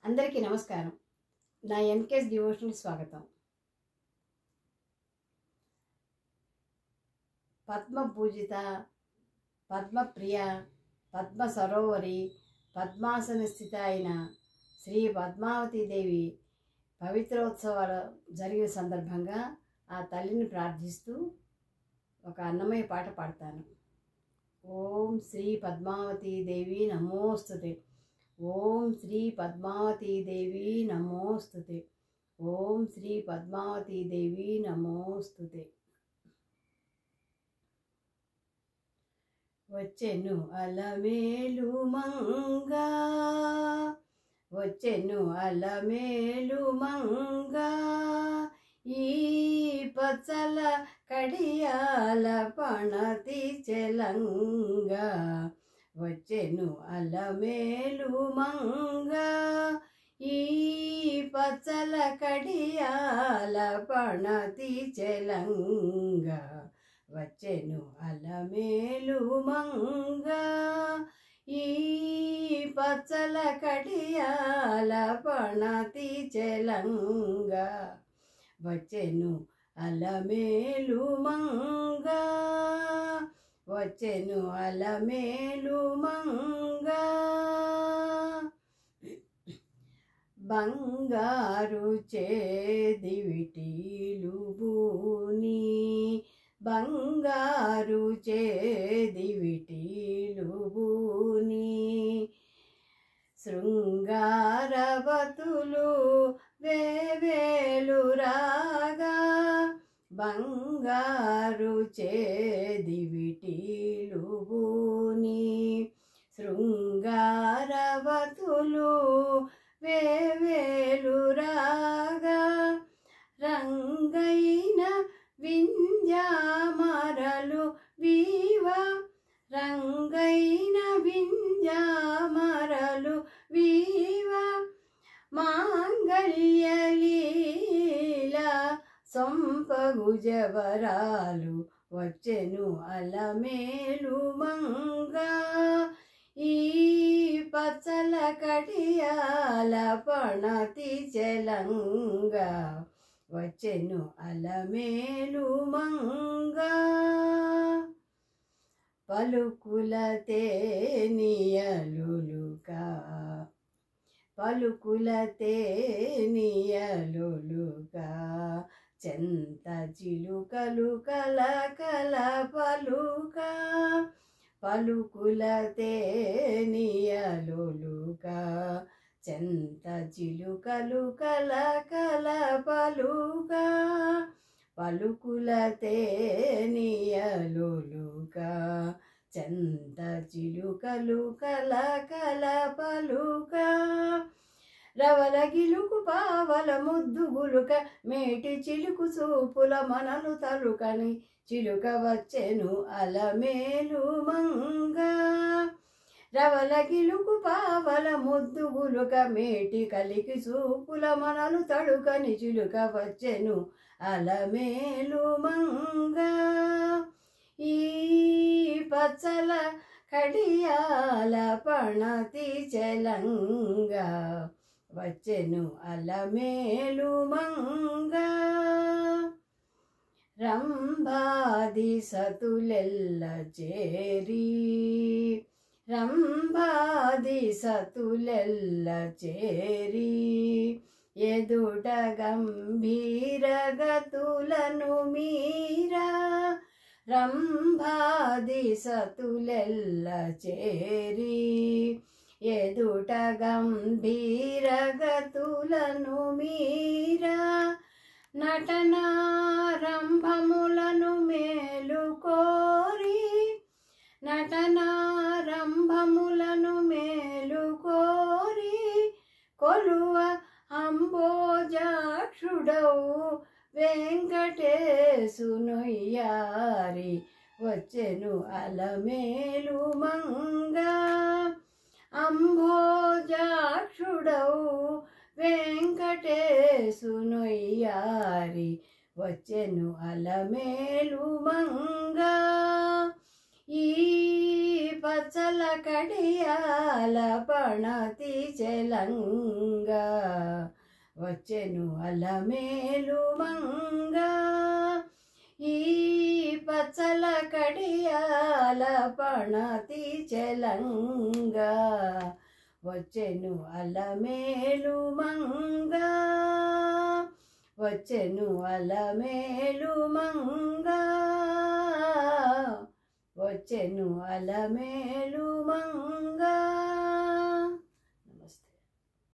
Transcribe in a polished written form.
అందరికీ నమస్కారం. నా ఎన్కేఎస్ డివోషనల్ స్వాగతం. పద్మ పూజిత, పద్మప్రియ, పద్మ సరోవరి, పద్మాసన స్థిత అయిన శ్రీ పద్మావతి దేవి పవిత్రోత్సవాలు జరిగిన సందర్భంగా ఆ తల్లిని ప్రార్థిస్తూ ఒక అన్నమయ్య పాట పాడతాను. ఓం శ్రీ పద్మావతి దేవి నమోస్తుతే. ఓం శ్రీ పద్మావతి దేవి నమోస్తుతే. ఓం శ్రీ పద్మావతి దేవి నమోస్తుతే. వచ్చెను అలమేలు మంగా, వచ్చెను అలమేలు మంగా, ఈ పచ్చల కడియాల పణతి చెలంగా. వచ్చెను అలమేలు మంగా, ఈ పచ్చల కడియాల పణతి చెలంగా. వచ్చెను అలమేలు మంగా, ఈ పచ్చల కడియాల పణతి చెలంగా. వచ్చెను అలమేలు మంగా, వచ్చెను అలమేలు మంగా. బంగారు చేదివిటీలు బూని, బంగారు చేదివిటీలు బూని, శృంగారవతులు వేవేలు రాగా. బంగారు చేదివిటీలు బూని, శృంగారవతులు వేవేలు రాగా. రంగైన వింజామరలు వీవ, రంగైన వింజామరలు వీవ. మాంగళ్యలీల సొంపగుజవరాలు. వచ్చెను అలమేలు మంగా, ఈ పచ్చల కడియాల పణతి చెలంగా. వచ్చెను అలమేలు మంగా. పలుకుల తేనియలులుక, పలుకుల తేనియలులుక, చెంత చిలుకలు కల కల పలుక. పలుకుల తేనియలులుక, చెంత చిలుకలు కల కల పలుక. పలుకుల తేనియలులుక, చెంత చిలుకలు కల కల పలుక. రవల గిలుకు పావల ముద్దు గులుక, మేటి చిలుకు చూపుల మనలు తలుకని చిలుక. వచ్చెను అలమేలు మంగా. రవల గిలుకు పావల ముద్దు గులుక, మేటి కలికి చూపుల మనలు తడుకని చిలుక. వచ్చెను అలమేలు మంగా, ఈ పచ్చల కడియాల పణతి చెలంగా. వచ్చెను అలమేలు మంగా. రంభాది సతులెల్ల చేరి, రంభాది సతులెల్ల చేరి, ఎదుట గంభీర గతులను మీరా. రంభాది సతులెల్ల చేరి, ఎదుట గంభీర గతులను మీరా. నటనారంభములను మేలు కోరి, నటనారంభములను మేలు కోరి, కొలువ అంబోజాక్షుడవు వెంకటేశునొయ్యారి. వచ్చెను అలమేలు మంగా, అంబోజాక్షుడవు వెంకటేశునొయ్యారి. వచ్చెను అలమేలు మంగా, ఈ పచ్చల కడియాల పణతి చెలంగా వచ్చెను అలమేలు మంగ. ఈ పచ్చల కడియాల పణతి చెలంగా వచ్చెను అలమేలు మంగ. వచ్చెను అలమేలు మంగ. వచ్చెను అలమేలు మంగ.